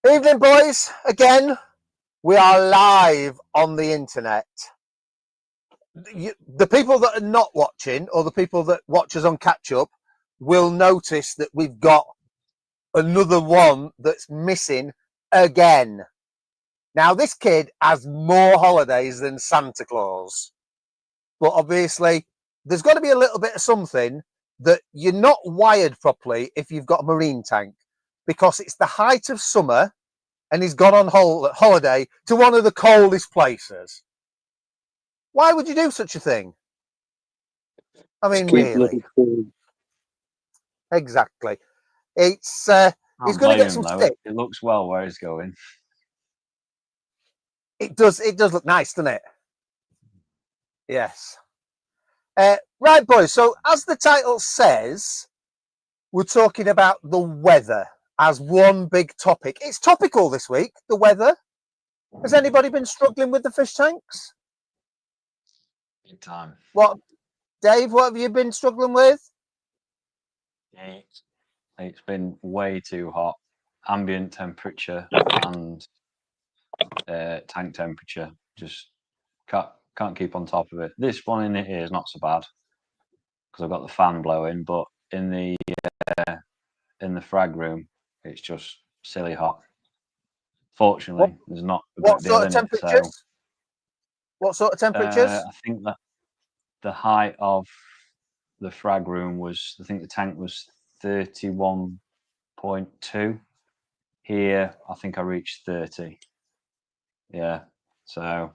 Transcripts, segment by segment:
Evening, boys. Again, we are live on the internet. The people that are not watching, or the people that watch us on catch up, will notice that we've got another one that's missing again. Now, this kid has more holidays than Santa Claus, but obviously there's got to be a little bit of something that you're not wired properly if you've got a marine tank, because it's the height of summer and he's gone on holiday to one of the coldest places. Why would you do such a thing? I mean, really? Exactly. It's he's going to get some stick. It looks well where he's going. It does look nice, doesn't it? Yes. Right, boys. So, as the title says, we're talking about the weather as one big topic. It's topical this week, the weather. Has anybody been struggling with the fish tanks? Big time. What, Dave, what have you been struggling with? It's been way too hot. Ambient temperature and tank temperature. Just can't keep on top of it. This one in here is not so bad because I've got the fan blowing, but in the frag room, it's just silly hot. Fortunately, there's not a good deal in it. So, what sort of temperatures? I think that the height of the frag room was, I think the tank was 31.2. Here, I think I reached 30. Yeah. So,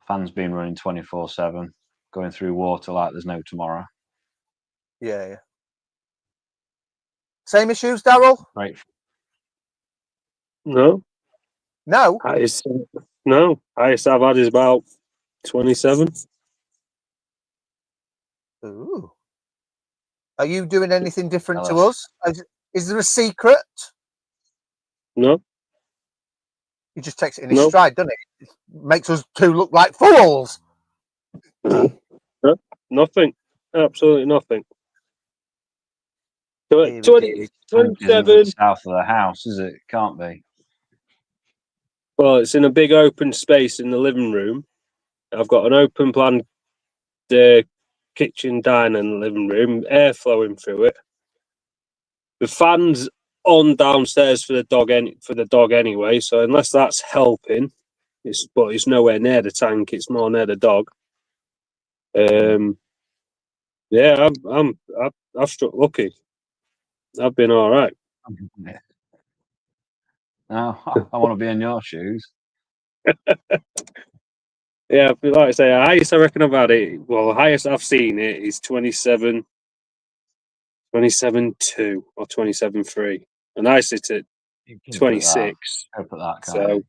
fans been running 24/7, going through water like there's no tomorrow. Yeah. Same issues, Daryl? Right. No. No? No. Highest I've had is about 27. Ooh. Are you doing anything different to us? Is there a secret? No. He just takes it in his stride, doesn't it? It makes us two look like fools. No, nothing. Absolutely nothing. 27. South of the house, is it? It can't be. Well, it's in a big open space in the living room. I've got an open plan kitchen, diner, and living room, air flowing through it. The fans on downstairs for the dog anyway. So unless that's helping, it's nowhere near the tank. It's more near the dog. Yeah, I've struck lucky. I've been all right. No, I want to be in your shoes. Yeah, but like I say, the highest I reckon I've had it. Well, the highest I've seen it is 27.2 or 27.3, and I sit at 26. Put that so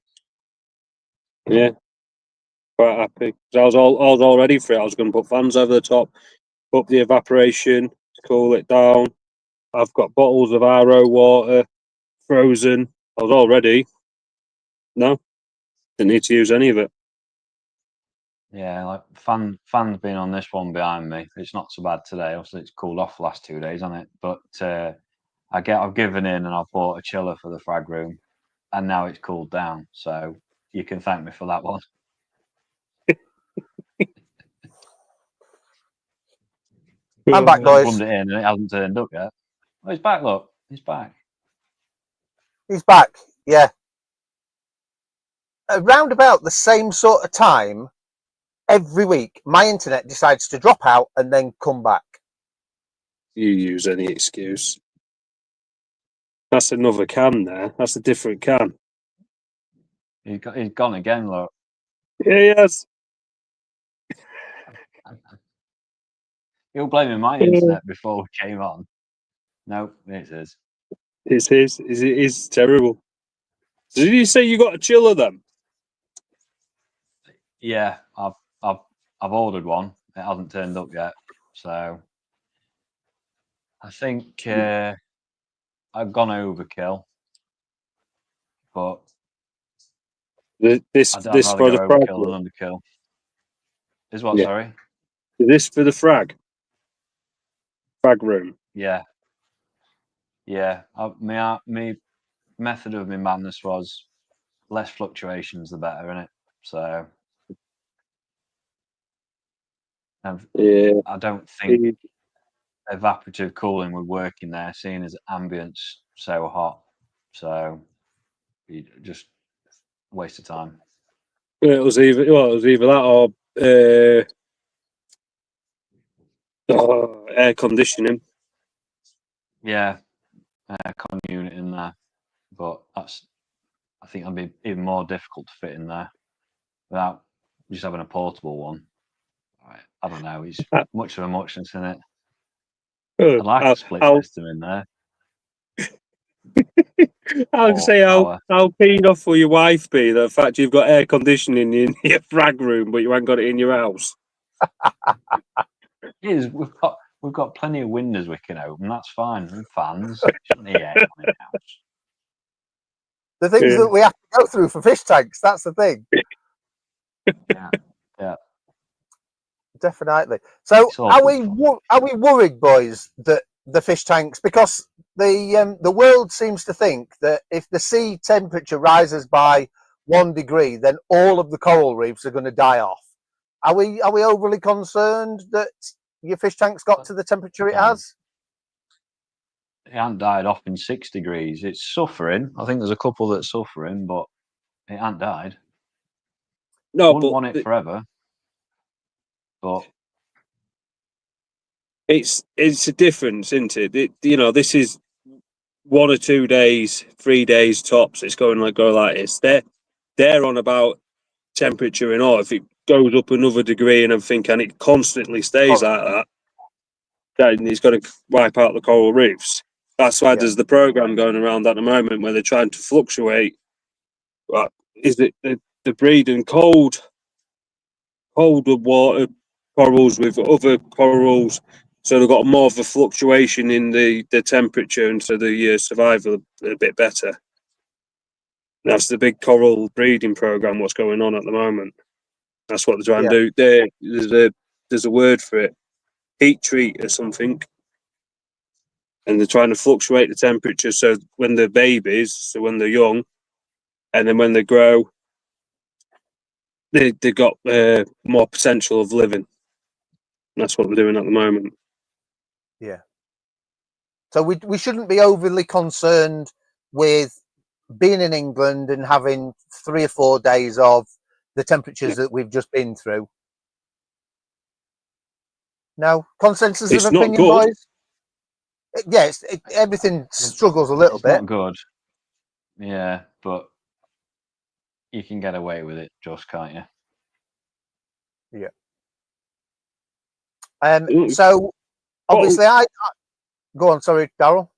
yeah, quite happy. I was all ready for it. I was going to put fans over the top, up the evaporation to cool it down. I've got bottles of RO water, frozen. I was all ready. No, didn't need to use any of it. Yeah, like fans being on this one behind me. It's not so bad today. Obviously, it's cooled off the last 2 days, hasn't it? But I've given in and I've bought a chiller for the frag room, and now it's cooled down. So you can thank me for that one. I'm back, boys. Plumbed it in and it hasn't turned up yet. Oh, he's back. Look, he's back. He's back. Yeah. Around about the same sort of time, every week, my internet decides to drop out and then come back. You use any excuse. That's another can there. That's a different can. He's gone again, look. Yeah, he has. He was blaming my internet before we came on. No, it's his. It's his. It is terrible. Did you say you got a chiller then? Yeah, I've ordered one. It hasn't turned up yet, so I think I've gone overkill. But this for the frag overkill than underkill. Is what? Yeah. Sorry. Is this for the frag room? Yeah. Me method of my madness was less fluctuations, the better, innit? So Yeah. I don't think evaporative cooling would work in there, seeing as ambient's so hot. So you just waste of time. It was either that or air conditioning. Yeah, aircon unit in there, but I think that'd be even more difficult to fit in there without just having a portable one. I don't know. It's much of a muchness in it. I'd like a split system in there. I would say how keen off will your wife be the fact you've got air conditioning in your frag room, but you ain't got it in your house? It is. We've got plenty of windows we can open. That's fine. And fans. Shouldn't need air in the house. The things that we have to go through for fish tanks. That's the thing. Yeah. Definitely. So are we worried, boys, that the fish tanks, because the world seems to think that if the sea temperature rises by 1 degree, then all of the coral reefs are going to die off. Are we overly concerned that your fish tank's got to the temperature it has? It hasn't died off in 6 degrees. It's suffering. I think there's a couple that's suffering, but it hasn't died. No, wouldn't want it forever. But it's a difference, isn't it? This is 1 or 2 days, 3 days tops. It's go like this. They're on about temperature and all. If it goes up another degree and everything, and it constantly stays like that, then it's going to wipe out the coral reefs. That's why there's the program going around at the moment where they're trying to fluctuate. But is it the breeding colder water corals with other corals, so they've got more of a fluctuation in the temperature, and so the survival a bit better. That's the big coral breeding program. What's going on at the moment? That's what they're trying to do. There's a word for it, heat treat or something, and they're trying to fluctuate the temperature. So when they're babies, so when they're young, and then when they grow, they got more potential of living. And that's what we're doing at the moment. Yeah. So we shouldn't be overly concerned with being in England and having 3 or 4 days of the temperatures that we've just been through. No consensus of opinion, boys. Yes, everything struggles a little bit. Not good. Yeah, but you can get away with it, just can't you? Yeah. So obviously, I go on. Sorry, Daryl.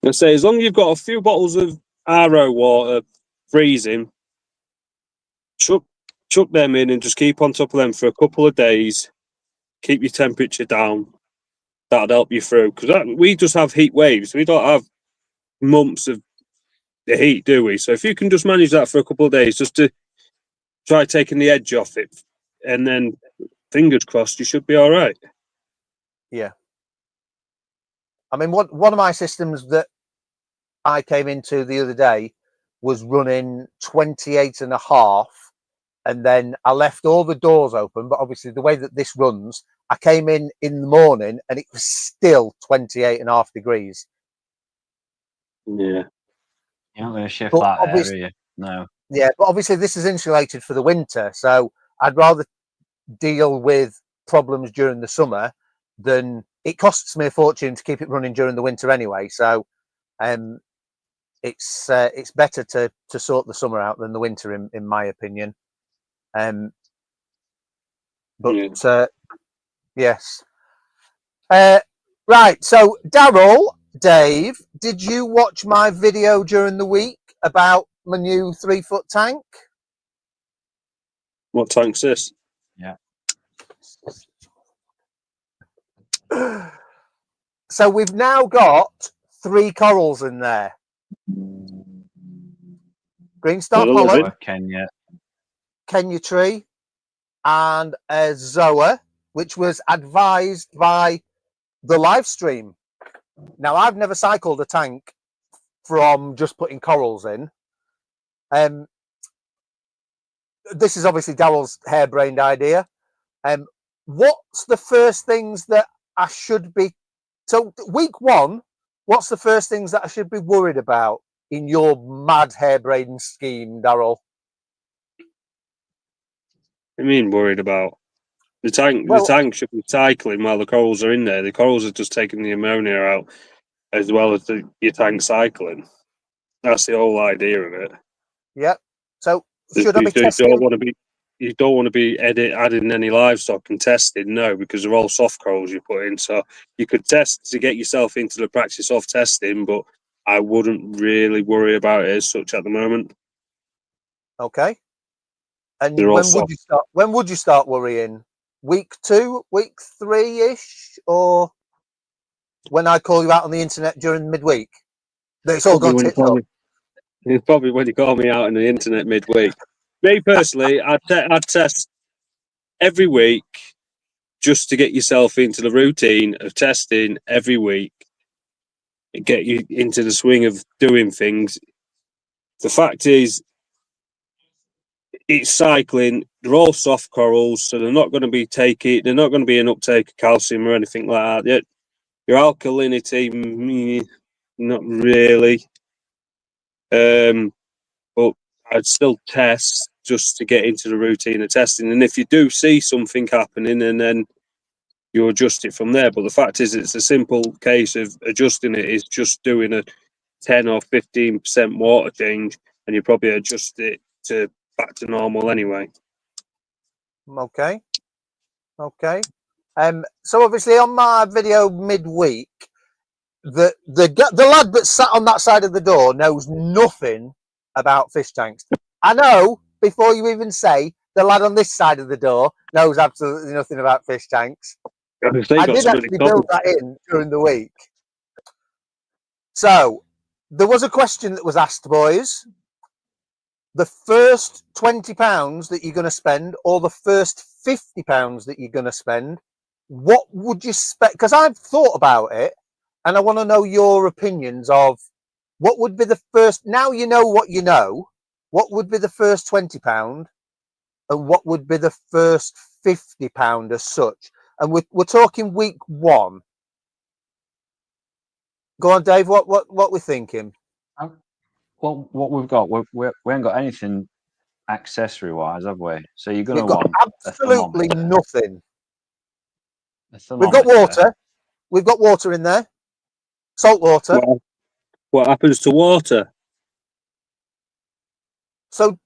I say, as long as you've got a few bottles of RO water freezing, chuck them in and just keep on top of them for a couple of days. Keep your temperature down. That'll help you through, because we just have heat waves. We don't have months of the heat, do we? So if you can just manage that for a couple of days, just to try taking the edge off it, and then fingers crossed, you should be all right. Yeah. I mean, one of my systems that I came into the other day was running 28.5, and then I left all the doors open. But obviously, the way that this runs, I came in the morning and it was still 28.5 degrees. Yeah. You're not going to shift that there, are you? No. Yeah, but obviously this is insulated for the winter, so I'd rather deal with problems during the summer than it costs me a fortune to keep it running during the winter anyway. So it's better to sort the summer out than the winter, in my opinion. Yes. Right. So Daryl, Dave, did you watch my video during the week about my new 3-foot tank? What tank's this? Yeah. So we've now got 3 corals in there. Green Star Pollock, Kenya tree, and a Zoa, which was advised by the live stream. Now, I've never cycled a tank from just putting corals in. This is obviously Daryl's harebrained idea. What's the first things that I should be? So week one, what's the first things that I should be worried about in your mad harebrained scheme, Daryl? I mean, worried about the tank. Well- the tank should be cycling while the corals are in there. The corals are just taking the ammonia out, as well as your tank cycling. That's the whole idea of it. Yeah. So should I be You testing? don't want to be adding any livestock and testing, no, because they're all soft corals you put in. So you could test to get yourself into the practice of testing, but I wouldn't really worry about it as such at the moment. Okay. And They're all when soft. would you start? When would you start worrying? Week 2, week 3-ish, or when I call you out on the internet during midweek? That it's all gone tits up. It's probably when you call me out on the internet midweek. Me personally, I'd test every week just to get yourself into the routine of testing every week, get you into the swing of doing things. The fact is, it's cycling. They're all soft corals, so they're not going to be They're not going to be an uptake of calcium or anything like that. Your alkalinity, not really. But I'd still test just to get into the routine of testing. And if you do see something happening, and then you adjust it from there. But the fact is, it's a simple case of adjusting it. Is just doing a 10 or 15% water change, and you probably adjust it to back to normal anyway. Okay. So obviously on my video midweek, the lad that sat on that side of the door knows nothing about fish tanks. I know before you even say the lad on this side of the door knows absolutely nothing about fish tanks. I did actually build that in during the week. So there was a question that was asked, boys. The first £20 that you're going to spend, or the first £50 that you're going to spend, what would you spend? Because I've thought about it, and I want to know your opinions of what would be the first. Now you know what you know. What would be the first £20, and what would be the first £50 as such? And we're talking week 1. Go on, Dave. What we're thinking? Well, what we've got, we haven't got anything accessory wise, have we? So you're going to We've got want absolutely nothing. We've thermometer. got water. We've got water in there. Salt water. What happens to water? So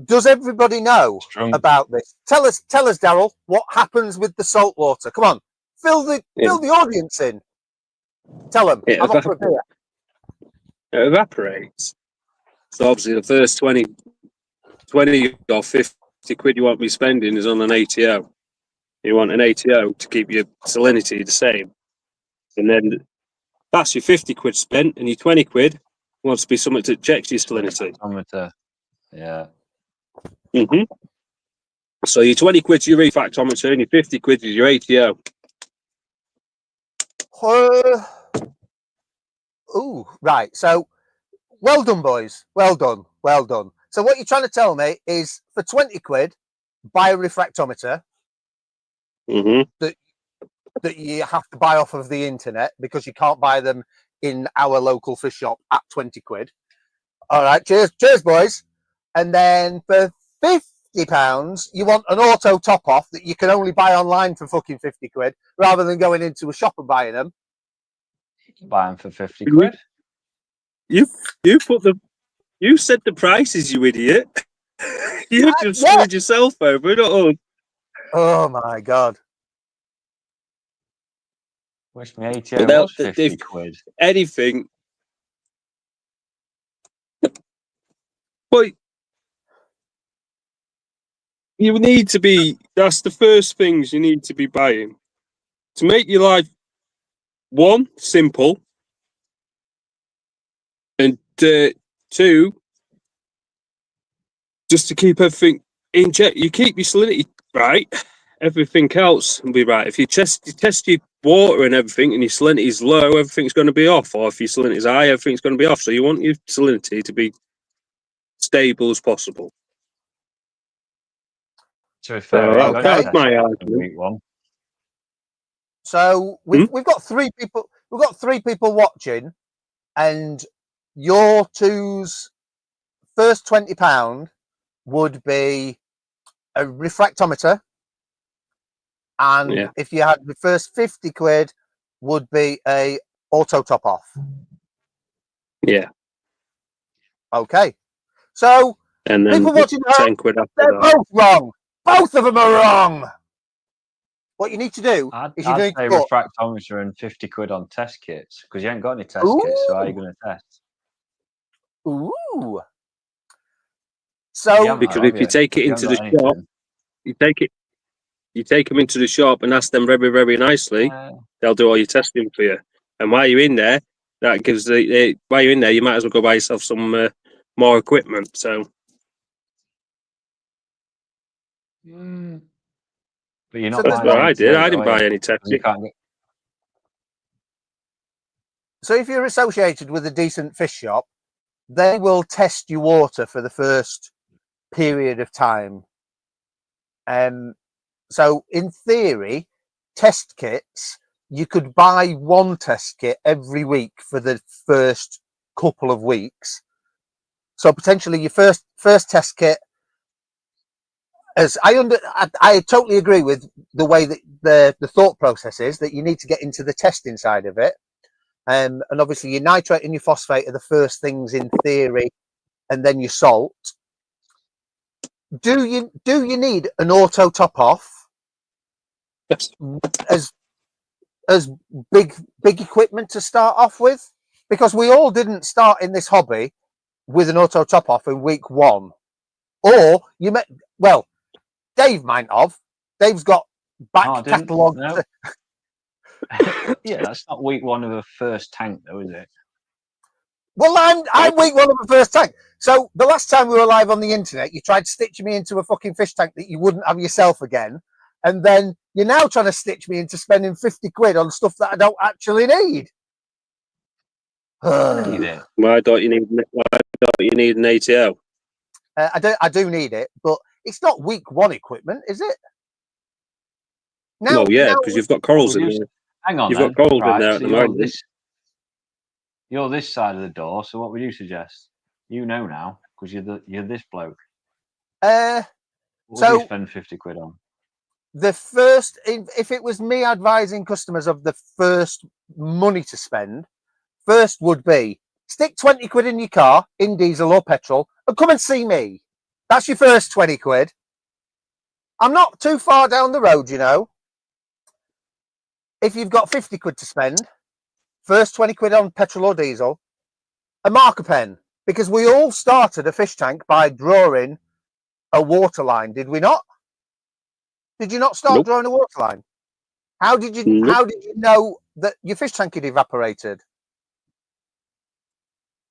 does everybody know Strong. about this? Tell us, Daryl, what happens with the salt water? Come on, fill the audience in. Tell them. I'm up for a beer. It evaporates. So obviously the first 20 or 50 quid you won't be spending is on an ATO. You want an ATO to keep your salinity the same. And then that's your 50 quid spent, and your 20 quid wants to be something that checks your salinity. Thermometer. Yeah. So your 20 quid's your refractometer, and your 50 quid is your ATO. Oh, right. So well done, boys. Well done. So what you're trying to tell me is for 20 quid, buy a refractometer that you have to buy off of the internet because you can't buy them in our local fish shop at 20 quid. All right. Cheers, boys. And then for £50, you want an auto top off that you can only buy online for fucking 50 quid rather than going into a shop and buying them. Buy them for 50 quid. You said the prices, you idiot. You just screwed yourself over, not us. Oh my God. Wish me ATO was 50 quid. Anything. But you need to be, that's the first things you need to be buying. To make your life, 1, simple, and 2, just to keep everything in check. You keep your salinity right, everything else will be right. If you test your water and everything, and your salinity is low, everything's going to be off. Or if your salinity is high, everything's going to be off. So you want your salinity to be stable as possible. To be fair, So I got that's a my test argument. in week one. So we've got 3 people. We've got 3 people watching, and your two's first £20 would be a refractometer, and Yeah. if you had the first 50 quid, would be a auto top off. Yeah, Okay, so and then people watching at home, 10 quid after they're that. both wrong. Both of them are wrong. What you need to do I'd is you say need to put, refractometer and 50 quid on test kits because you ain't got any test kits. So how are you going to test? ooh. You So haven't, Because have if you take it You into haven't the got shop, anything. you take them into the shop and ask them very, very nicely. They'll do all your testing for you. And while you're in there, that gives while you're in there, you might as well go buy yourself some more equipment. So But you're not So that's there's buying what not- I did. ETA, I didn't are buy you? any test 'Cause you kit. can't get. So if you're associated with a decent fish shop, they will test your water for the first period of time. So in theory, test kits, you could buy 1 test kit every week for the first couple of weeks. So potentially your first test kit, as I totally agree with the way that the thought process is, that you need to get into the testing side of it. And obviously your nitrate and your phosphate are the first things in theory, and then your salt. Do you need an auto top off as big equipment to start off with? Because we all didn't start in this hobby with an auto top off in week 1, or Dave might have. Dave's got back No, I didn't. catalogue. No. Yeah, that's not week 1 of a first tank, though, is it? Well, I'm week 1 of the first tank. So the last time we were live on the internet, you tried stitching me into a fucking fish tank that you wouldn't have yourself again, and then you're now trying to stitch me into spending 50 quid on stuff that I don't actually need. Need it. Why don't you need an ATO? I do need it, but it's not week 1 equipment, is it? Well, yeah, because you've got corals in there. Hang on, You've then. got corals Right, in there so at the moment. You're this side of the door. So what would you suggest? You know now because you're this bloke. What would you spend 50 quid on? The first, if it was me advising customers of the first money to spend, first would be stick 20 quid in your car in diesel or petrol and come and see me. That's your first 20 quid. I'm not too far down the road, you know. If you've got 50 quid to spend, first 20 quid on petrol or diesel, a marker pen, because we all started a fish tank by drawing a water line, did we not? Did you not start Nope. drawing a water line? How did you know that your fish tank had evaporated?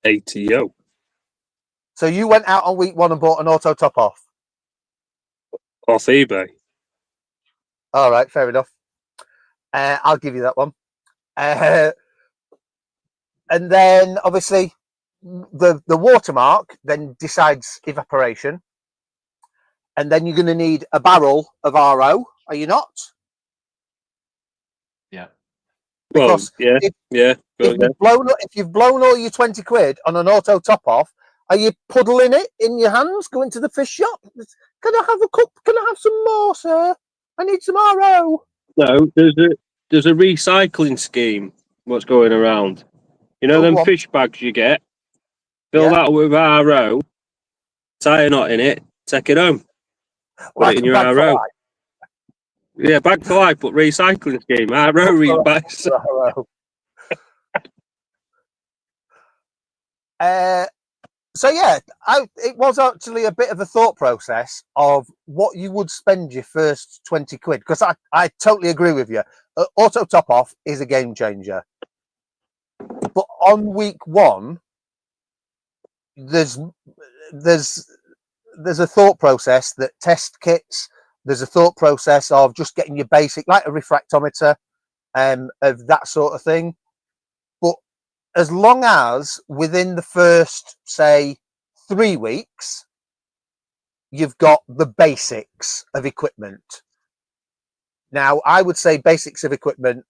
ATO. So you went out on week 1 and bought an auto top off. Off eBay. All right, fair enough. I'll give you that one. And then obviously the watermark then decides evaporation. And then you're going to need a barrel of RO, are you not? Yeah. Because if you've blown all your 20 quid on an auto top off, are you puddling it in your hands going to the fish shop? Can I have a cup? Can I have some more, sir? I need some RO. No, there's a recycling scheme. What's going around? You know them fish bags you get. Fill that with RO. Tie a knot in it. Take it home. Put it in your RO. Yeah, bag for life, but recycling scheme. RO rebuys. So yeah, it was actually a bit of a thought process of what you would spend your first 20 quid, because I totally agree with you. Auto top off is a game changer, but on week 1, there's a thought process that test kits, there's a thought process of just getting your basic, like a refractometer, of that sort of thing. But as long as within the first, say, 3 weeks, you've got the basics of equipment. Now, I would say basics of equipment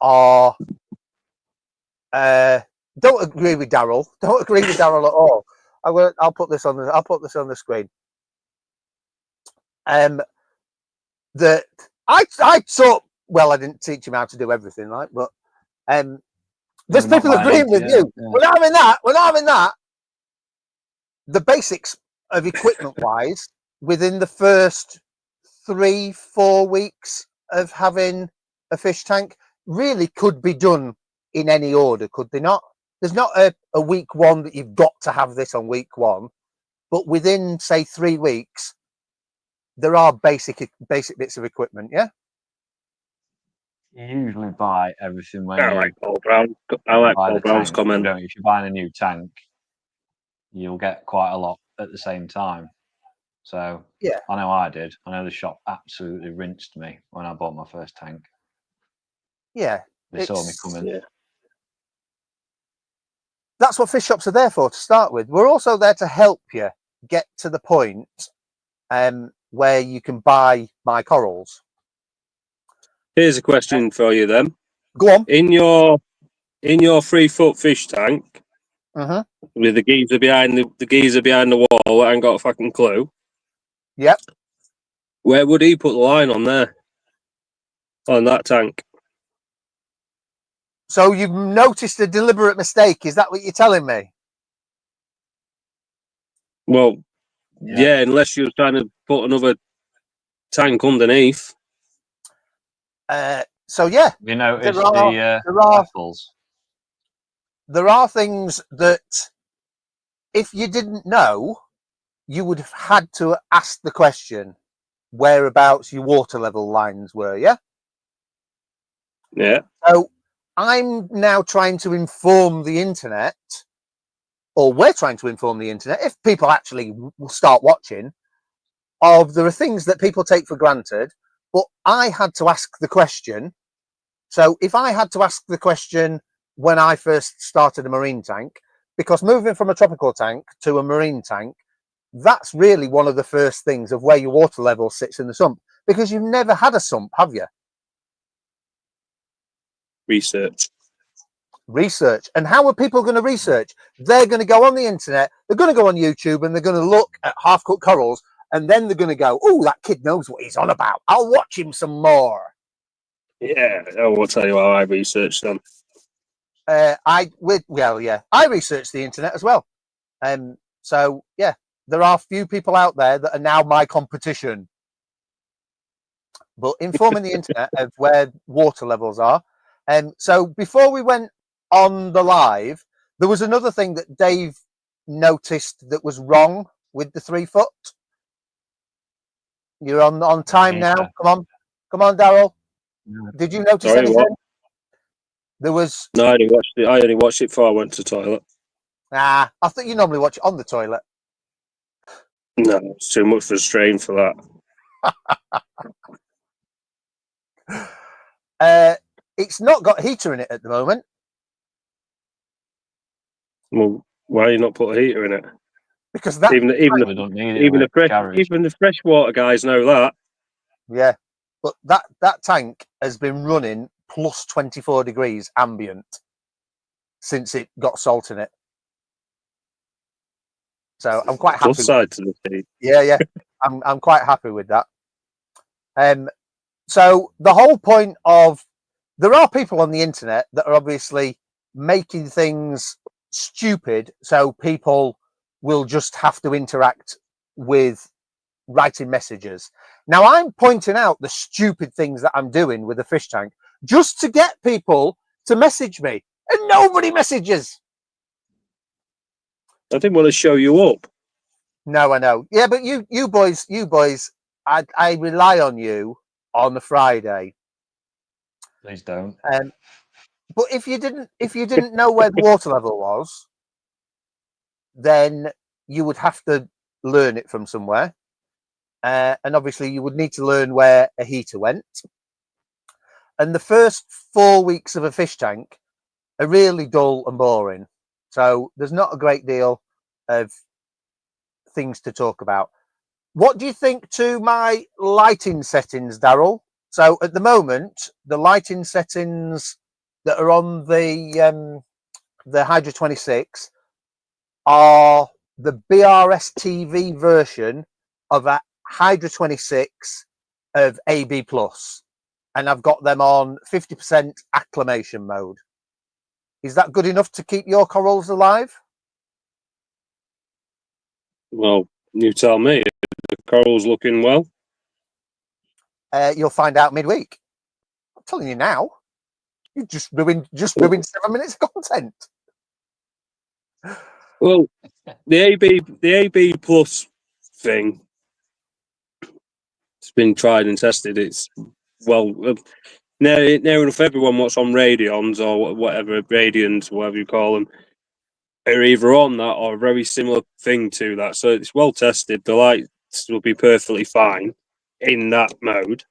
are. Don't agree with Daryl. Don't agree with Daryl at all. I'll put this on the screen. That I taught. Well, I didn't teach him how to do everything, right? But there's people agreeing with you. Yeah. We're not having that. The basics of equipment-wise, within the first 3-4 weeks of having a fish tank, really could be done in any order, could they not? There's not a week one that you've got to have this on week one, but within, say, 3 weeks, there are basic bits of equipment, yeah? You usually buy everything when I like Paul Brown. I like Paul Brown's comment. If you're buying a new tank, you'll get quite a lot at the same time. So yeah, I know I did. I know the shop absolutely rinsed me when I bought my first tank. Yeah. They saw me coming. Yeah. That's what fish shops are there for, to start with. We're also there to help you get to the point where you can buy my corals. Here's a question for you then. Go on. In your 3-foot fish tank, with the geezer behind the wall that ain't got a fucking clue. Yep. Where would he put the line on there? On that tank? So you've noticed a deliberate mistake. Is that what you're telling me? Well, yeah, unless you're trying to put another tank underneath. So yeah, you noticed the raffles? There are things that if you didn't know, you would have had to ask the question whereabouts your water level lines were, yeah? Yeah. So I'm now trying to inform the internet, or we're trying to inform the internet, if people actually will start watching, of there are things that people take for granted, but I had to ask the question. So if I had to ask the question when I first started a marine tank, because moving from a tropical tank to a marine tank, that's really one of the first things of where your water level sits in the sump, because you've never had a sump, have you? Research. And how are people going to research? They're going to go on the internet, they're going to go on YouTube, and they're going to look at half-cooked corals, and then they're going to go, oh, that kid knows what he's on about. I'll watch him some more. Yeah, I will tell you how I researched them. I researched the internet as well. So yeah, there are few people out there that are now my competition. But informing the internet of where water levels are. So before we went on the live, there was another thing that Dave noticed that was wrong with the 3-foot. You're on time now. Come on, Daryl. Did you notice anything? What? There was. No, I only watched it before I went to the toilet. I think you normally watch it on the toilet. No, it's too much for a strain for that. It's not got heater in it at the moment. Well, why you not put a heater in it? Because that even the freshwater guys know that. Yeah, but that tank has been running plus 24 degrees ambient since it got salt in it. So I'm quite happy. Plus side to the heat. Yeah. I'm quite happy with that. So the whole point of there are people on the internet that are obviously making things stupid, so people will just have to interact with writing messages. Now I'm pointing out the stupid things that I'm doing with the fish tank just to get people to message me, and nobody messages. I didn't want to show you up. No, I know. Yeah, but you boys, I rely on you on a Friday. Please don't. But if you didn't know where the water level was, then you would have to learn it from somewhere. and obviously you would need to learn where a heater went. And the first 4 weeks of a fish tank are really dull and boring. So there's not a great deal of things to talk about. What do you think to my lighting settings, Daryl? So at the moment, the lighting settings that are on the Hydra 26 are the BRS TV version of a Hydra 26 of AB Plus, and I've got them on 50% acclimation mode. Is that good enough to keep your corals alive? Well, you tell me. The coral's looking well. You'll find out midweek. I'm telling you now. You just ruined 7 minutes of content. Well, the AB Plus thing, it's been tried and tested. It's near enough everyone what's on Radions or whatever, Radians, whatever you call them, are either on that or a very similar thing to that. So it's well tested. The lights will be perfectly fine in that mode.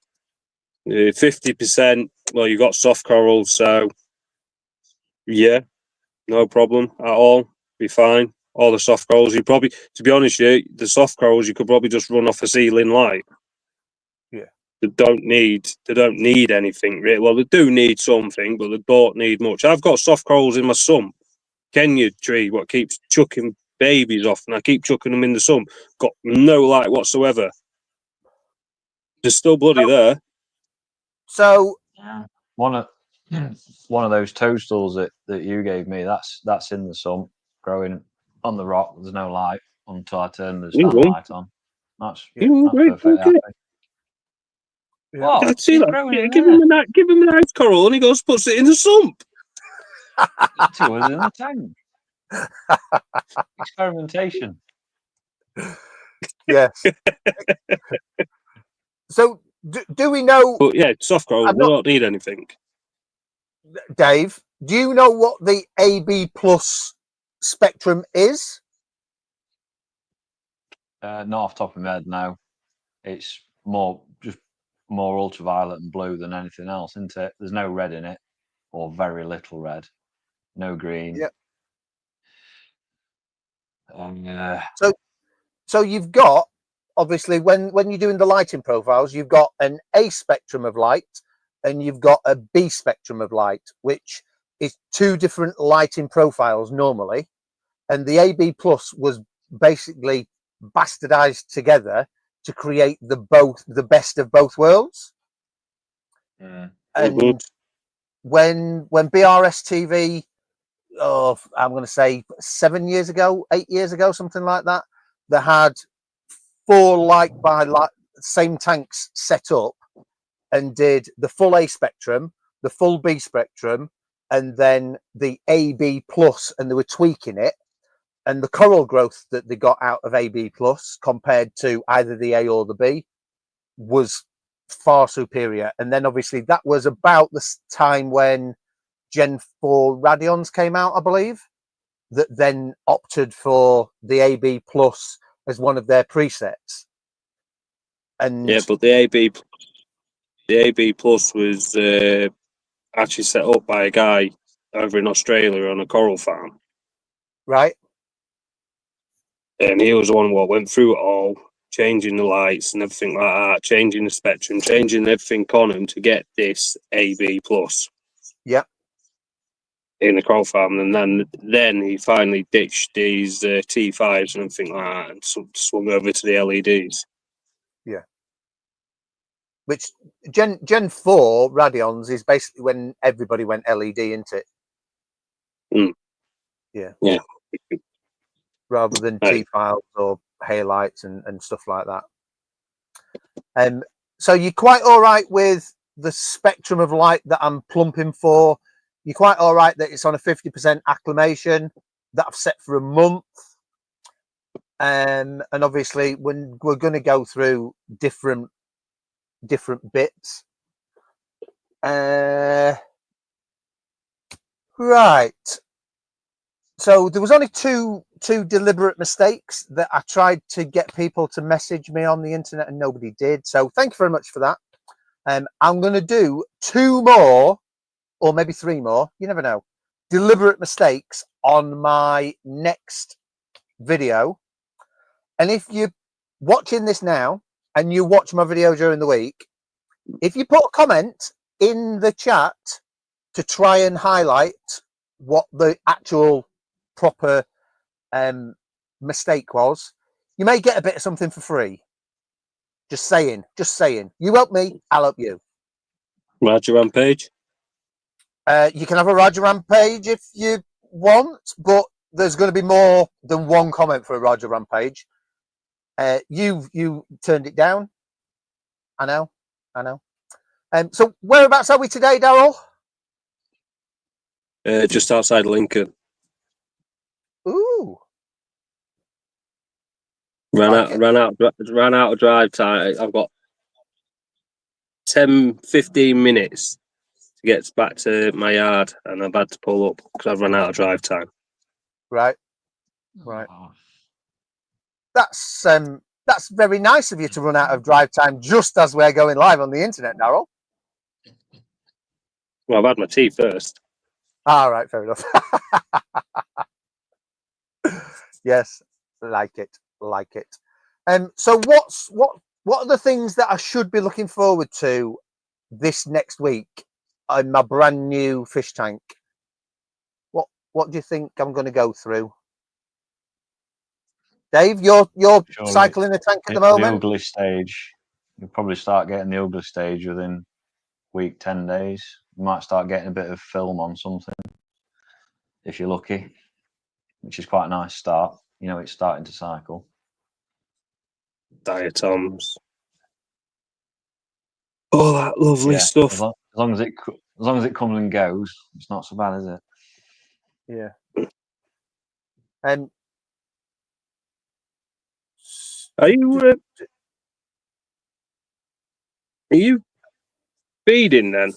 50%, well, you got soft corals, so yeah, no problem at all. Be fine. All the soft corals, you probably, to be honest, the soft corals you could probably just run off a ceiling light. Yeah. They don't need anything really. Well, they do need something, but they don't need much. I've got soft corals in my sump. Kenya tree, what keeps chucking babies off, and I keep chucking them in the sump. Got no light whatsoever. They're still bloody there. So one of those toadstools that you gave me, that's in the sump, growing on the rock. There's no light until I turn the stand light on. That's perfectly happy. Yeah. What? I'd see that. Give him a nice coral, and he goes puts it in the sump. Two of them in the tank. Experimentation. Yes. So do we know? But yeah, soft corals, they don't need anything. Dave, do you know what the AB Plus spectrum is? Not off the top of my head, no. It's more ultraviolet and blue than anything else, isn't it? There's no red in it, or very little red. No green. Yep. So you've got, obviously, when you're doing the lighting profiles, you've got an A spectrum of light and you've got a B spectrum of light, which is two different lighting profiles normally. And the AB Plus was basically bastardized together to create the best of both worlds. Mm. And when BRS TV, I'm going to say 7 years ago, 8 years ago, something like that, they had 4 light by light same tanks set up and did the full A spectrum, the full B spectrum, and then the AB Plus, and they were tweaking it. And the coral growth that they got out of AB Plus compared to either the A or the B was far superior. And then obviously that was about the time when Gen 4 Radions came out, I believe, that then opted for the AB Plus as one of their presets. And yeah, but the AB Plus was actually set up by a guy over in Australia on a coral farm. Right. And he was the one what went through it all, changing the lights and everything like that, changing the spectrum, changing everything on him to get this AB Plus. Yeah. In the coral farm, and then he finally ditched these T5s and everything like that, and swung over to the LEDs. Yeah. Which Gen 4 Radions is basically when everybody went LED into it. Mm. Yeah. Yeah. Rather than T-files or halides and stuff like that. So you're quite all right with the spectrum of light that I'm plumping for. You're quite all right that it's on a 50% acclimation that I've set for a month. And obviously when we're going to go through different bits. Right. So there was only two deliberate mistakes that I tried to get people to message me on the internet and nobody did. So thank you very much for that. I'm going to do 2 more or maybe 3 more. You never know. Deliberate mistakes on my next video. And if you're watching this now and you watch my video during the week, if you put a comment in the chat to try and highlight what the actual proper mistake was, you may get a bit of something for free. Just saying. You help me, I'll help you. Roger Rampage. You can have a Roger Rampage if you want, but there's going to be more than one comment for a Roger Rampage. You turned it down. I know. So whereabouts are we today, Daryl? Just outside Lincoln. Ooh. Ran Like out of drive time. I've got 10-15 minutes to get back to my yard, and I've had to pull up because I've run out of drive time. Right. That's very nice of you to run out of drive time just as we're going live on the internet, Daryl. Well, I've had my tea first. All right, fair enough. Yes, like it. So what are the things that I should be looking forward to this next week in my brand new fish tank? What do you think I'm going to go through? Dave, you're Surely cycling a tank at the The moment. ugly stage. You'll probably start getting the ugly stage within week 10 days. You might start getting a bit of film on something if you're lucky, which is quite a nice start. You know, it's starting to cycle. Diatoms. All that lovely stuff. As long as it comes and goes, it's not so bad, is it? Yeah. Are you feeding then?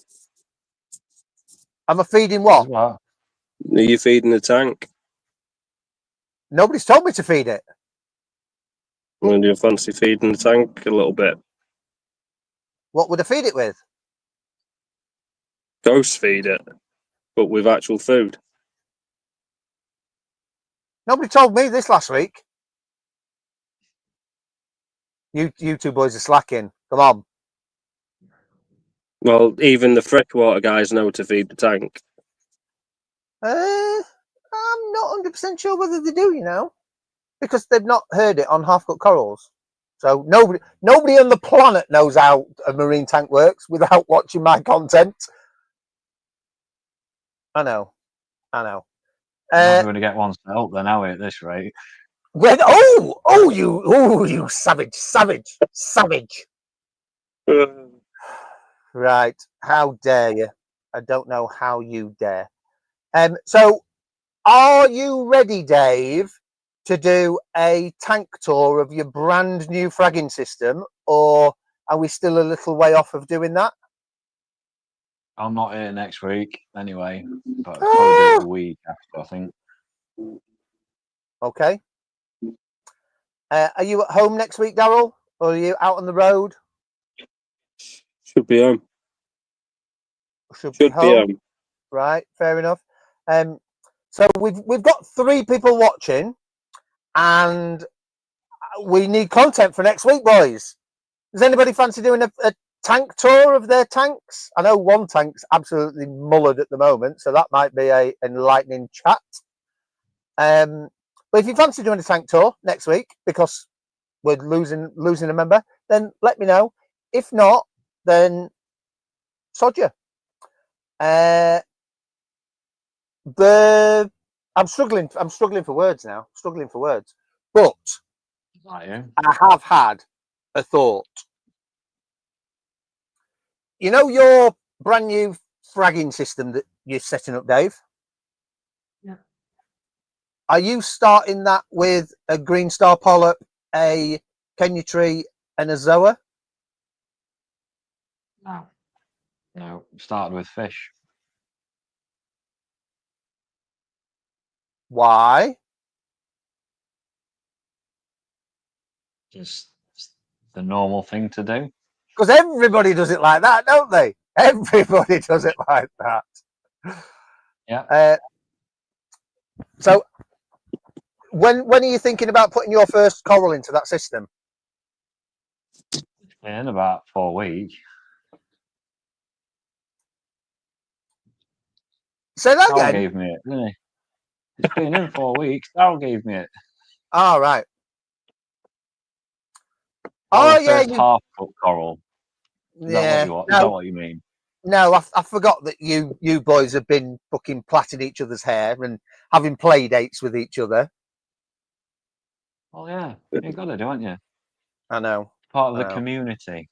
Am I feeding what? Are you feeding the tank? Nobody's told me to feed it. Well, do you fancy feeding the tank a little bit? What would I feed it with? Ghost feed it, but with actual food. Nobody told me this last week. You two boys are slacking. Come on. Well, even the freshwater guys know to feed the tank. I'm not 100% sure whether they do, you know, because they've not heard it on Half Cut Corals. So nobody on the planet knows how a marine tank works without watching my content. I know. We're going to get one to help then, are we, at this rate? You savage. Right. How dare you? I don't know how you dare. So are you ready, Dave, to do a tank tour of your brand new fragging system, or are we still a little way off of doing that? I'm not here next week anyway, but I'll probably do it the week after, I think. Okay. Are you at home next week, Daryl, or are you out on the road? Should be home. Should be home. Right, fair enough. So we've got 3 people watching, and we need content for next week, boys. Does anybody fancy doing a tank tour of their tanks? I know one tank's absolutely mullered at the moment, so that might be a enlightening chat. But if you fancy doing a tank tour next week, because we're losing a member, then let me know. If not, then sod you. I'm struggling for words now. But I have had a thought. You know your brand new fragging system that you're setting up, Dave? Yeah. Are you starting that with a green star polyp, a Kenya tree, and a zoa? No, started with fish. Why? Just the normal thing to do. Because everybody does it like that, don't they? Everybody does it like that. Yeah. So when are you thinking about putting your first coral into that system? In about 4 weeks. Say that Darryl again. gave me it, didn't he? It's been in 4 weeks. Darryl gave me it. All right. Oh, Oh yeah, first half cut coral. Is yeah. that what you, is that what you mean? No, I forgot that you boys have been fucking plaiting each other's hair and having play dates with each other. Oh yeah, you got to do, haven't you? I know. Part of I the know. community.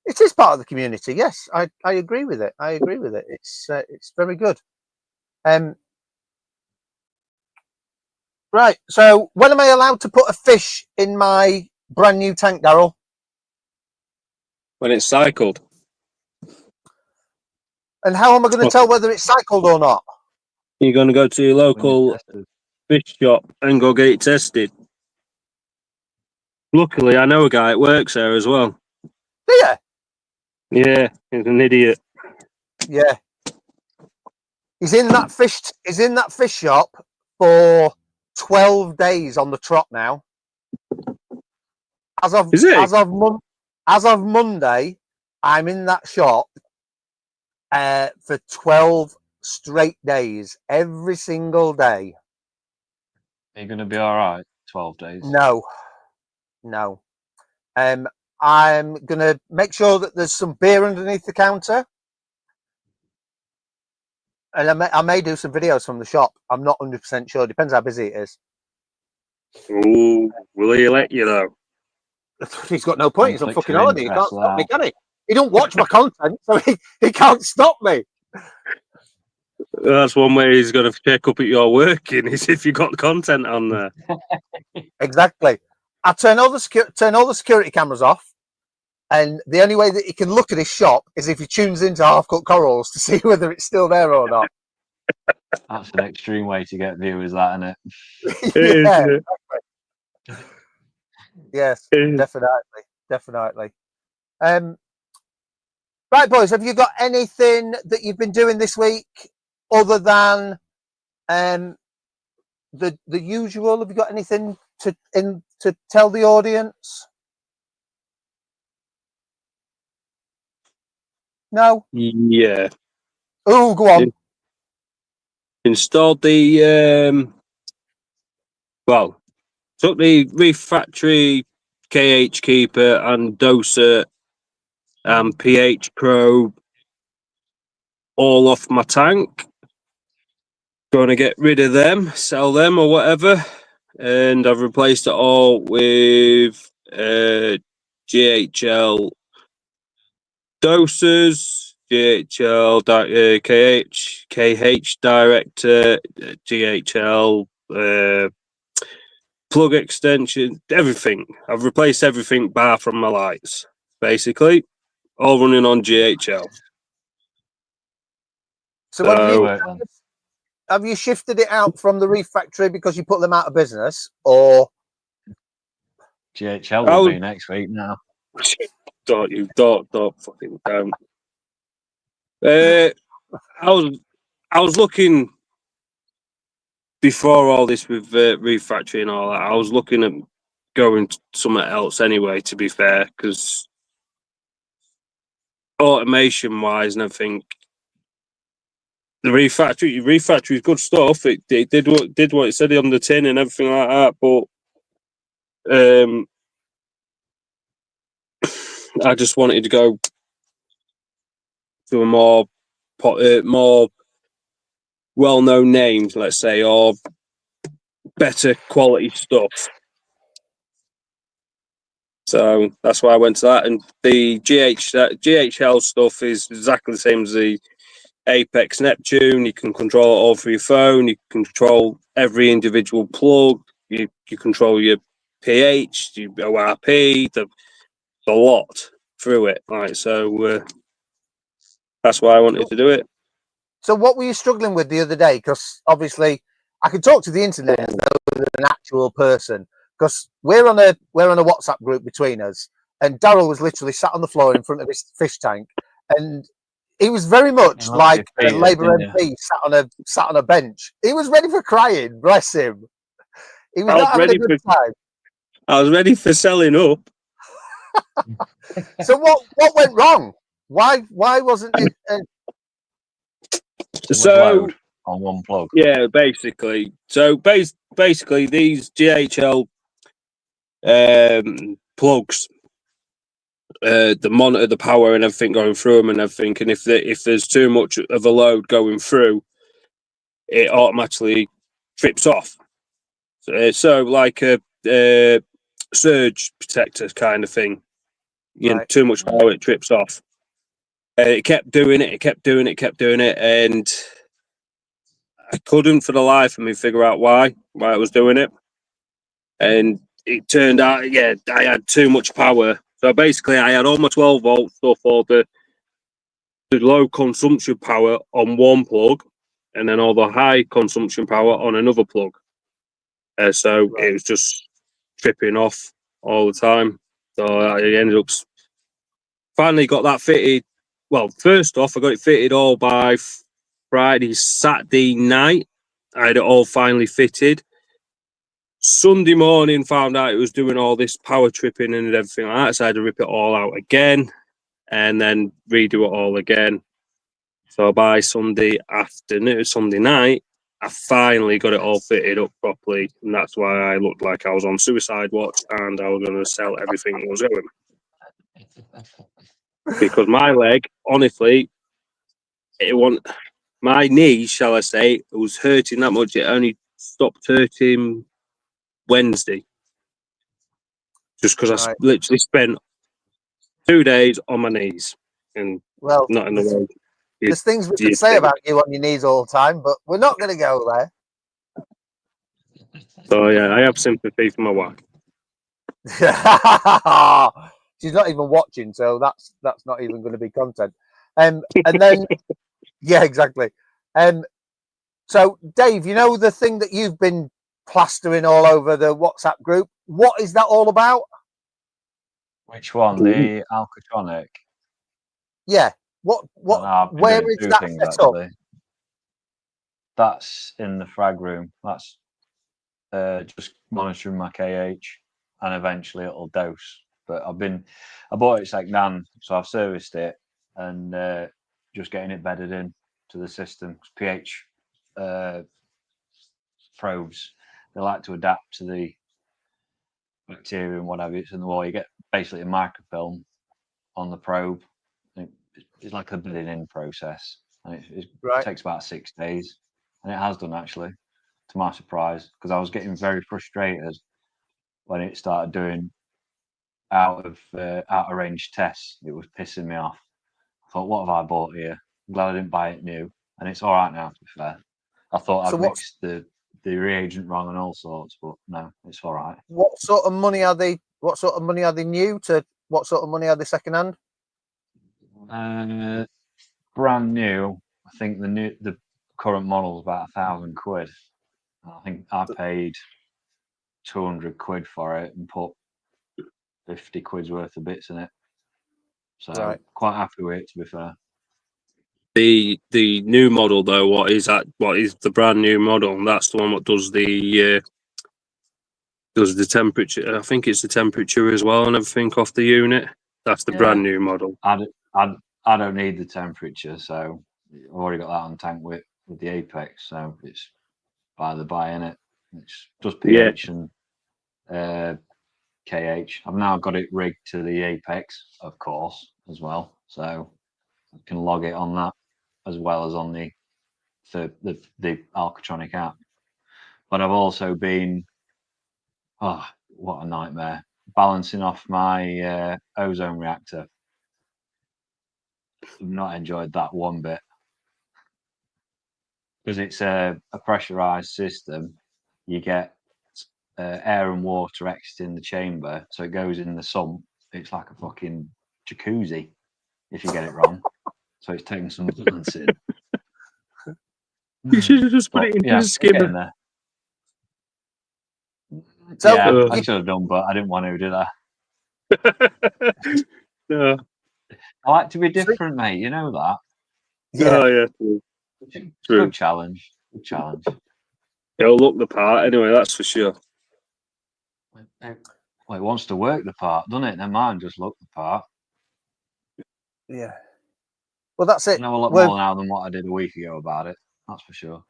It is part of the community. Yes, I agree with it. I agree with it. It's very good. Right. So when am I allowed to put a fish in my brand new tank, Darryl? When it's cycled. And how am I going to tell whether it's cycled or not? You're going to go to your When you local test it. fish shop and go get it tested. Luckily, I know a guy that works there as well. Yeah. Yeah, he's an idiot. Yeah. He's in that fish shop for 12 days on the trot now. As of Is he? as of Monday, I'm in that shop for 12 straight days, every single day. Are you going to be all right? 12 days. No. I'm gonna make sure that there's some beer underneath the counter, and I may do some videos from the shop. I'm not 100% sure. Depends how busy it is. Ooh, will he let you though? He's got no point. He's on Conflict fucking of holiday. He interest can't stop me, there. can he? He don't watch my content, so he can't stop me. That's one way he's going to check up at your working is if you got content on there. Exactly. I turn all the security cameras off, and the only way that he can look at his shop is if he tunes into Half Cut Corals to see whether it's still there or not. That's an extreme way to get viewers, that, isn't it? Yeah. Yes, It is. definitely. Right, boys, have you got anything that you've been doing this week other than the usual? Have you got anything to tell the audience? No. Yeah. Oh, go on. Installed the took the Reef Factory KH Keeper and Doser and pH probe all off my tank. Going to get rid of them, sell them or whatever, and I've replaced it all with GHL dosers, GHL KH director, GHL plug extension, everything. I've replaced everything bar from my lights, basically, all running on GHL. So So- have you shifted it out from the Reef Factory because you put them out of business, or GHL will be next week now. Don't fucking don't. I was looking before all this with Reef Factory and all that. I was looking at going somewhere else anyway. To be fair, because automation wise and everything, the Reef Factory is good stuff. It did what it said on the tin and everything like that. But I just wanted to go to a more well-known names, let's say, or better quality stuff. So that's why I went to that. And the GHL stuff is exactly the same as the Apex Neptune. You can control it all through your phone. You can control every individual plug. You control your pH, your ORP, the lot through it. Right, so that's why I wanted to do it. So what were you struggling with the other day? Because obviously I can talk to the internet as though they're an actual person, because we're on a WhatsApp group between us, and Daryl was literally sat on the floor in front of his fish tank, and he was very much You looked like a defeated, Labour didn't MP sat on a bench. He was ready for crying. Bless him. He was I was not having a ready good time. I was ready for selling up. So what went wrong? Why wasn't it? Too much So load on one plug. yeah, basically. So basically, these GHL plugs, the monitor the power and everything going through them and everything. And if there's too much of a load going through, it automatically trips off. So like a surge protector kind of thing. You know, Right. too much power, it trips off. It kept doing it. It kept doing it. Kept doing it, and I couldn't for the life of me figure out why it was doing it. And it turned out, yeah, I had too much power. So basically, I had all my 12-volt stuff, all the low consumption power on one plug, and then all the high consumption power on another plug. So Right. it was just tripping off all the time. So I ended up finally got that fitted. Well, first off, I got it fitted all by Friday, Saturday night. I had it all finally fitted. Sunday morning, found out it was doing all this power tripping and everything like that. So I had to rip it all out again and then redo it all again. So by Sunday afternoon, Sunday night, I finally got it all fitted up properly. And that's why I looked like I was on suicide watch and I was going to sell everything that was going. Because my leg, honestly, my knee, shall I say, it was hurting that much. It only stopped hurting Wednesday. Just because I Right. literally spent 2 days on my knees and Well, not in the way. there's things we could say about you on your knees all the time, but we're not going to go there. So yeah, I have sympathy for my wife. She's not even watching, so that's not even going to be content. And then, yeah, exactly. So Dave, you know the thing that you've been plastering all over the WhatsApp group. What is that all about? Which one? The Alcatronic? Yeah. What? I've been Where doing is two that things, set up? actually. That's in the frag room. That's just monitoring my KH, and eventually it'll dose. But I bought it second-hand, so I've serviced it and just getting it bedded in to the system. pH probes, they like to adapt to the bacteria and whatever it's in the wall. You get basically a microfilm on the probe. It's like a bedding in process, and it Right. takes about 6 days, and it has done actually, to my surprise, because I was getting very frustrated when it started doing out of range tests. It was pissing me off. I thought, what have I bought here? I'm glad I didn't buy it new, and it's all right now. To be fair, I thought So I'd mixed the reagent wrong and all sorts, but no, it's all right. What sort of money are they? What sort of money are they new to? What sort of money are they second hand? Brand new. I think the current model is about £1,000. I think I paid 200 quid for it and put 50 quid's worth of bits in it. So Right. quite happy with it, to be fair. The new model though, what is the brand new model? And that's the one that does the temperature. I think it's the temperature as well and everything off the unit. That's the brand new model. I don't need the temperature, so I've already got that on tank with the Apex, so it's by the by in it. It's just pH and KH. I've now got it rigged to the Apex, of course, as well, so I can log it on that as well as on the Alcatronic app. But I've also been, oh, what a nightmare, balancing off my ozone reactor. I've not enjoyed that one bit, because it's a pressurized system. You get air and water exiting the chamber, so it goes in the sump. It's like a fucking jacuzzi if you get it wrong. So it's taking some balancing. You should have just put it into the skimmer. So yeah, you- I should have done, but I didn't want to, did I? No. I like to be different, mate. You know that. yeah, Oh, yeah. True. It's a True. good challenge. Good challenge. It'll look the part anyway, that's for sure. Well, it wants to work the part, doesn't it? Then mine just look the part. yeah. Well, that's I it. know a lot We're- more now than what I did a week ago about it. That's for sure.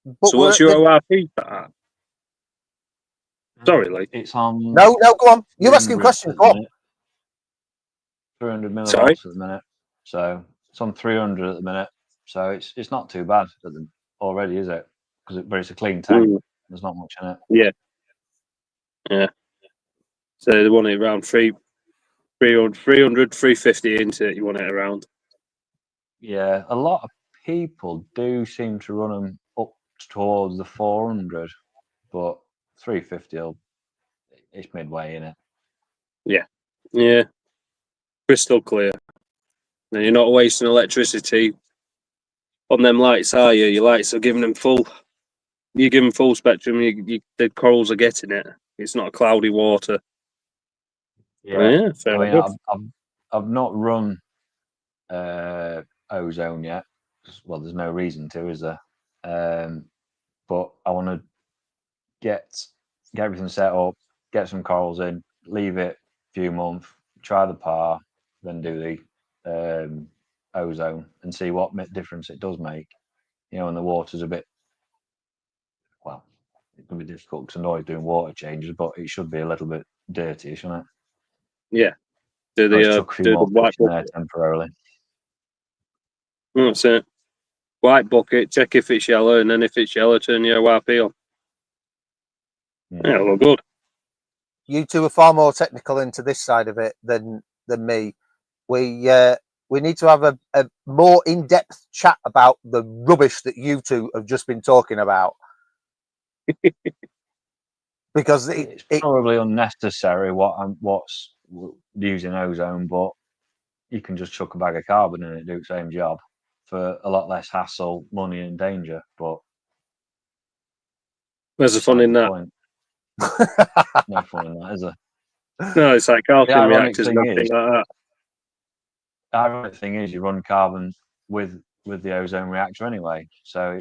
but So what's we're your at ORP part? Sorry, Lee. It's on. No, go on. You asking 300 questions? at Go the on. minute. 300 Sorry? millivolts at the minute. So it's on 300 at the minute. So it's not too bad already, is it? But it's a clean tank. Mm. There's not much in it. So they want it around 300, 350 into it. You want it around. Yeah, a lot of people do seem to run them up towards the 400, but 350 it's midway in it. Yeah. Crystal clear. Then you're not wasting electricity on them lights, are you? Your lights are giving them full. You give them full spectrum. The corals are getting it. It's not cloudy water. Yeah, fair I mean, enough. I've not run ozone yet. Well, there's no reason to, is there? But I want to get everything set up, get some corals in, leave it a few months, try the par, then do the ozone and see what difference it does make. You know, and the water's a bit, well, it can be difficult because I'm always doing water changes, but it should be a little bit dirty, shouldn't it? Yeah. Do Let's the chuck a few do more the white fish in there bucket? temporarily. That's it. White bucket. Check if it's yellow, and then if it's yellow, turn your ORP on. Yeah, look good. You two are far more technical into this side of it than me. We need to have a more in-depth chat about the rubbish that you two have just been talking about. Because It's probably unnecessary what's using ozone, but you can just chuck a bag of carbon in it, do the same job for a lot less hassle, money, and danger. But Where's the fun in that? point. No fun in that, is there? No, it's like calcium ironic reactors and thing everything is- like that. The ironic thing is, you run carbon with the ozone reactor anyway, so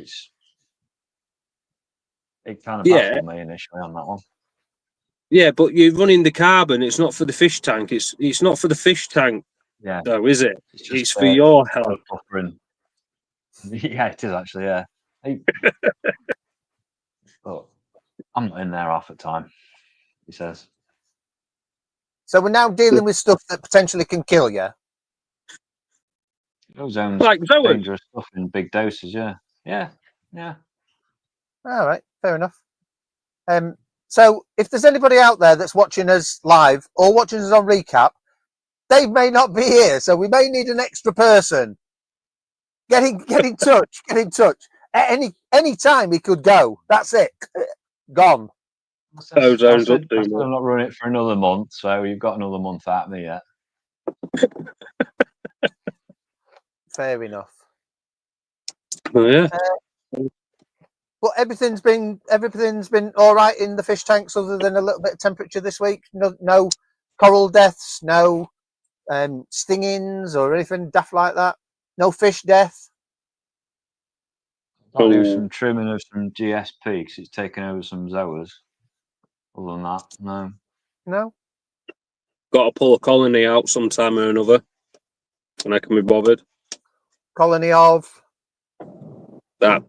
it kind of Yeah. baffled me initially on that one. Yeah, but you're running the carbon. It's not for the fish tank. It's not for the fish tank, Yeah, though, is it? just, It's for your for health. buffering. Yeah, it is actually. Yeah, but I'm not in there half the time. He says. So we're now dealing with stuff that potentially can kill you. Ozone's Like Zoe. dangerous stuff in big doses. Yeah. All right, fair enough. So if there's anybody out there that's watching us live or watching us on recap, Dave may not be here, so we may need an extra person. Get in touch. Get in touch. At any time he could go. That's it. Gone. Ozone's I up said to I'm not running it for another month, so you've got another month out of me yet. Fair enough. Oh, yeah. But everything's been all right in the fish tanks, other than a little bit of temperature this week. No coral deaths, no stingings or anything daft like that. No fish death. I'll do Oh. some trimming of some GSP because it's taken over some zoas. Other than that, no. No. Got to pull a colony out sometime or another, and I can be bothered. Colony of That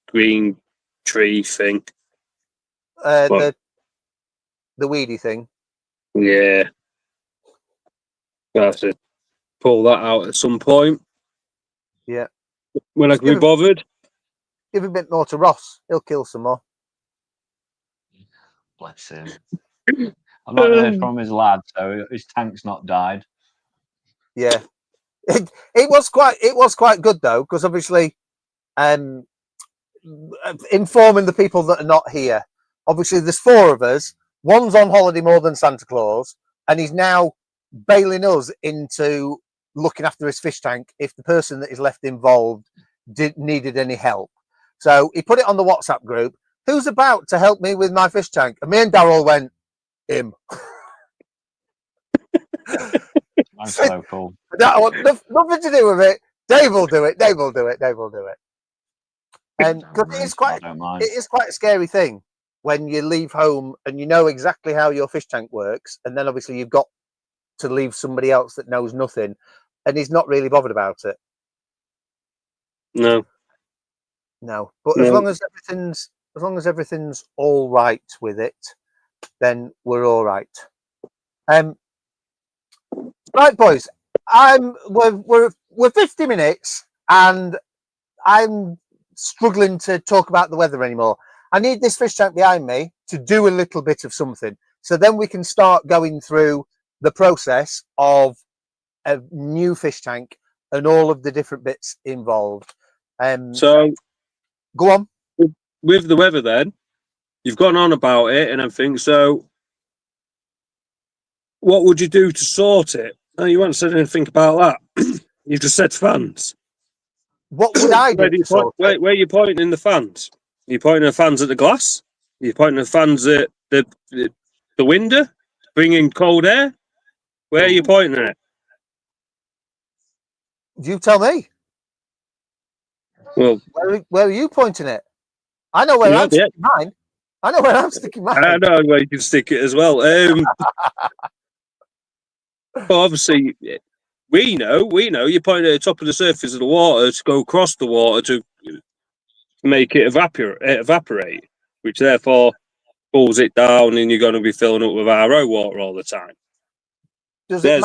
green tree thing. the weedy thing. Yeah. I have to pull that out at some point. Yeah. When I can be bothered. Give a bit more to Ross. He'll kill some more. Bless him. I've not heard from his lad, so his tank's not died. Yeah. It was quite good though, because obviously informing the people that are not here. Obviously there's 4 of us. One's on holiday more than Santa Claus, and he's now bailing us into looking after his fish tank if the person that is left involved needed any help. So he put it on the WhatsApp group. who's about to help me with my fish tank? And me and Daryl went, him. That's so cool. That want nothing to do with it. Dave will do it. Dave will do it. Dave will do it. And because it I don't mind. is quite a scary thing when you leave home and you know exactly how your fish tank works, and then obviously you've got to leave somebody else that knows nothing, and he's not really bothered about it. No. No, but No. as long as everything's all right with it, then we're all right. Right, boys. We're 50 minutes, and I'm struggling to talk about the weather anymore. I need this fish tank behind me to do a little bit of something, so then we can start going through the process of a new fish tank and all of the different bits involved. So Go on. with the weather, then you've gone on about it and everything. So what would you do to sort it? No, you haven't said anything about that. You've just said fans. What would I do? Where are you pointing the fans? Are you pointing the fans at the glass? Are you pointing the fans at the window, bringing cold air? Where are you pointing it? You tell me. Well, where are you pointing it? I know where I'm sticking mine. I know where I'm sticking mine. I know where you can stick it as well. Well, obviously, we know. You point at the top of the surface of the water to go across the water to make it evaporate, which therefore pulls it down, and you're going to be filling up with RO water all the time. Does it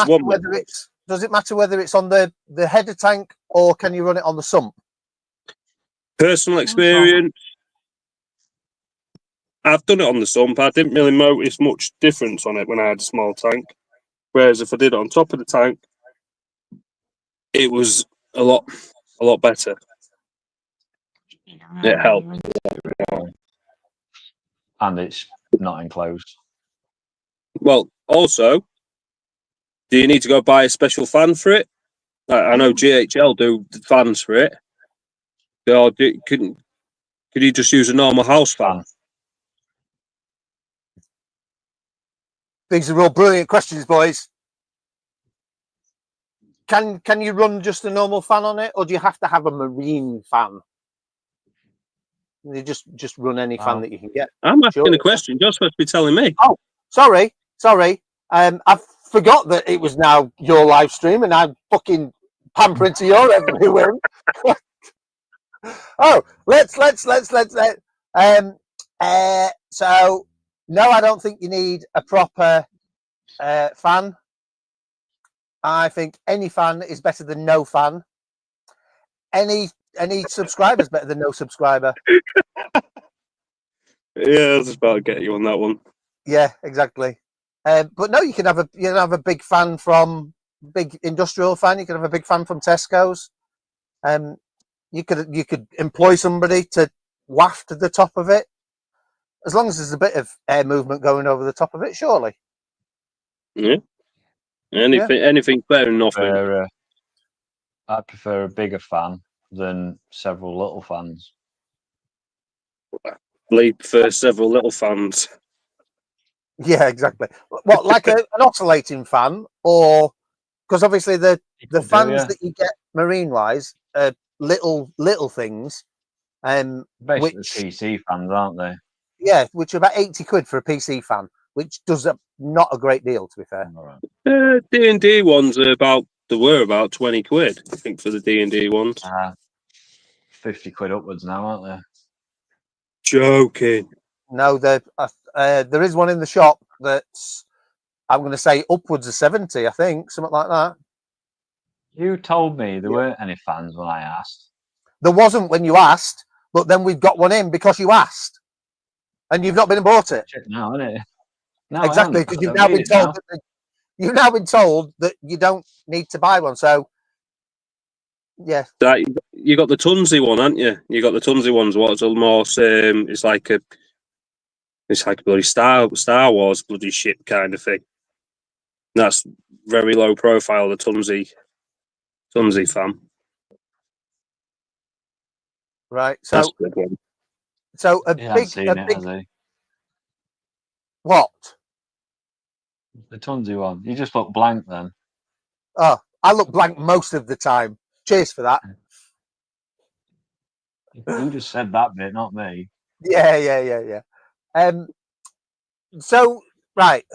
matter whether it's on the header tank, or can you run it on the sump? Personal experience. I've done it on the sump. I didn't really notice much difference on it when I had a small tank. Whereas if I did it on top of the tank, it was a lot better. It helped. And it's not enclosed. Well, also, do you need to go buy a special fan for it? I know GHL do the fans for it. Or could you just use a normal house fan? These are all brilliant questions, boys. Can you run just a normal fan on it, or do you have to have a marine fan? You just run any fan that you can get. I'm asking a question. You're supposed to be telling me. Oh, sorry. I forgot that it was now your live stream, and I'm fucking pampering to your every whim. Oh, let's. So no, I don't think you need a proper fan. I think any fan is better than no fan. Any subscriber is better than no subscriber. Yeah, I was about to get you on that one. Yeah, exactly. But no, you can have a big fan from big industrial fan. You can have a big fan from Tesco's. You could employ somebody to waft to the top of it, as long as there's a bit of air movement going over the top of it. Surely. Yeah. Anything better than nothing. I prefer a bigger fan than several little fans. Lee prefers several little fans. Yeah, exactly. What, like an oscillating fan, or because obviously the fans that you get marine wise are little things. Basically PC fans, aren't they? Yeah, which are about 80 quid for a PC fan, which does not a great deal, to be fair. D&D ones were about 20 quid, I think, for the D&D ones. 50 quid upwards now, aren't they? Joking. No, there is one in the shop that's, I'm going to say, upwards of 70, I think, something like that. You told me there weren't any fans when I asked. There wasn't when you asked, but then we've got one in because you asked. And you've not been and bought it. No, isn't it? No, exactly, because you've now been told that you don't need to buy one. So, yeah. You got the Tunzi one, haven't you? You got the Tunzi ones. What's almost it's like a bloody Star Wars bloody ship kind of thing. That's very low profile. The Tunzi fan. Right. So So He hasn't seen it, has he? what? The Tunsy one. You just look blank then. Oh, I look blank most of the time. Cheers for that. You just said that bit, not me. Yeah. So right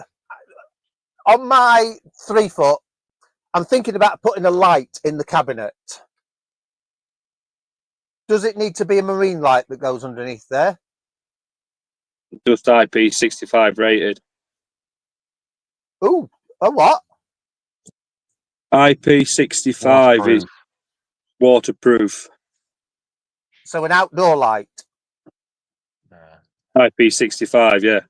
on my 3 foot, I'm thinking about putting a light in the cabinet. Does it need to be a marine light that goes underneath there? Just IP65 rated. Ooh, a what? IP65 is waterproof. So an outdoor light. IP65, yeah.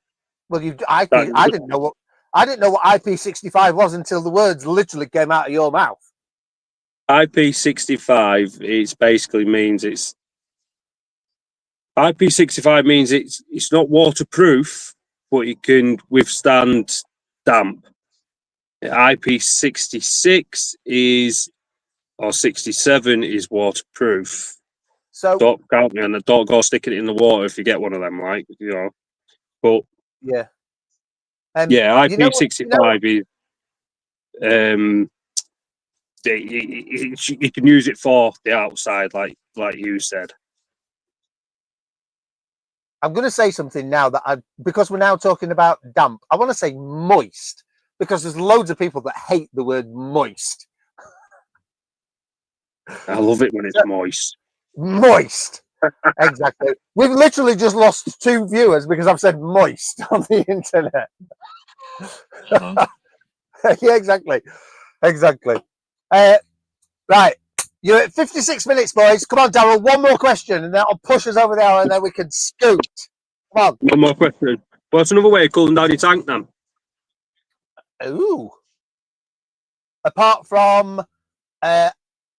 Well, I didn't know what IP65 was until the words literally came out of your mouth. IP65 is basically means it's IP65 means it's not waterproof, but it can withstand damp. IP66 is or 67 is waterproof. So Don't count me on the don't go sticking it in the water if you get one of them, like But yeah, yeah, you IP65 is you can use it for the outside, like you said. I'm going to say something now because we're now talking about damp. I want to say moist because there's loads of people that hate the word moist. I love it when it's moist. Moist. Exactly. We've literally just lost 2 viewers because I've said moist on the internet. Yeah, exactly. Right. You're at 56 minutes, boys. Come on, Daryl. One more question, and that'll push us over the hour, and then we can scoot. Come on. One more question. What's another way of cooling down your tank, then? Ooh. Apart from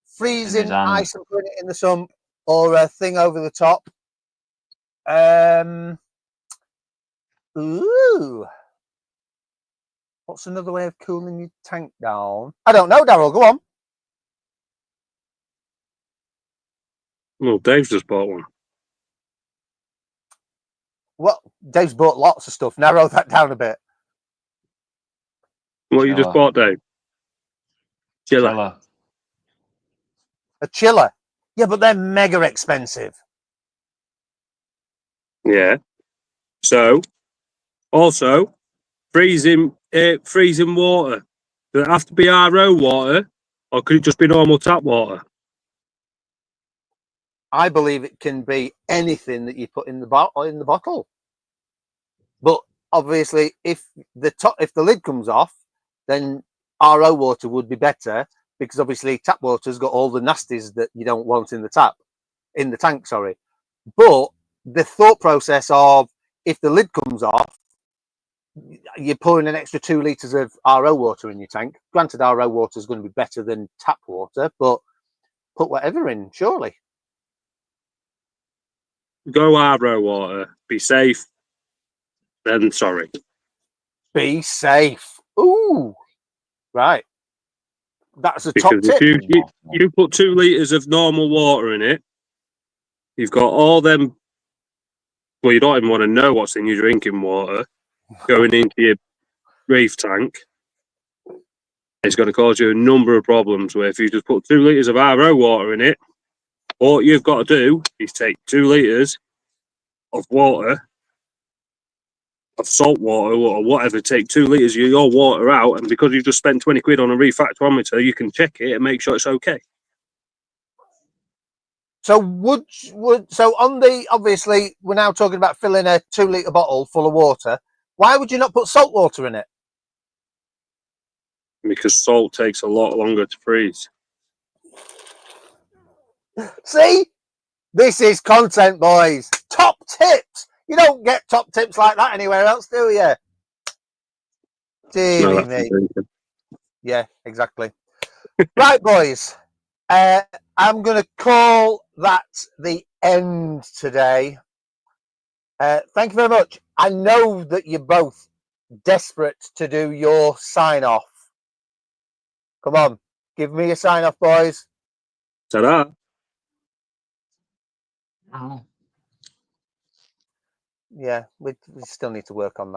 freezing ice and putting it in the sump, or a thing over the top. Ooh. What's another way of cooling your tank down? I don't know, Daryl. Go on. Well, Dave's just bought one. Well, Dave's bought lots of stuff. Narrow that down a bit. What you just bought, Dave? Chiller. A chiller. Yeah, but they're mega expensive. Yeah. So, also, freezing water. Does it have to be RO water, or could it just be normal tap water? I believe it can be anything that you put in the bottle. But obviously, if the lid comes off, then RO water would be better because obviously tap water's got all the nasties that you don't want in the tank. Sorry, but the thought process of if the lid comes off, you're pouring an extra 2 litres of RO water in your tank. Granted, RO water is going to be better than tap water, but put whatever in, surely. Go RO water. Be safe. Then sorry. Be safe. Ooh, right. That's a Because top tip. if you put 2 litres of normal water in it, you've got all them. Well, you don't even want to know what's in your drinking water going into your reef tank. It's going to cause you a number of problems. Where if you just put 2 litres of RO water in it, all you've got to do is take 2 litres of water, of salt water or whatever, take 2 litres of your water out, and because you've just spent 20 quid on a refractometer, you can check it and make sure it's okay. So so on the, obviously we're now talking about filling a 2 litre bottle full of water. Why would you not put salt water in it? Because salt takes a lot longer to freeze. See, this is content, boys. Top tips. You don't get top tips like that anywhere else, do you? Dear me. Yeah, exactly. Right, boys. I'm going to call that the end today. Thank you very much. I know that you're both desperate to do your sign off. Come on, give me a sign off, boys. Ta-da. yeah, we still need to work on that.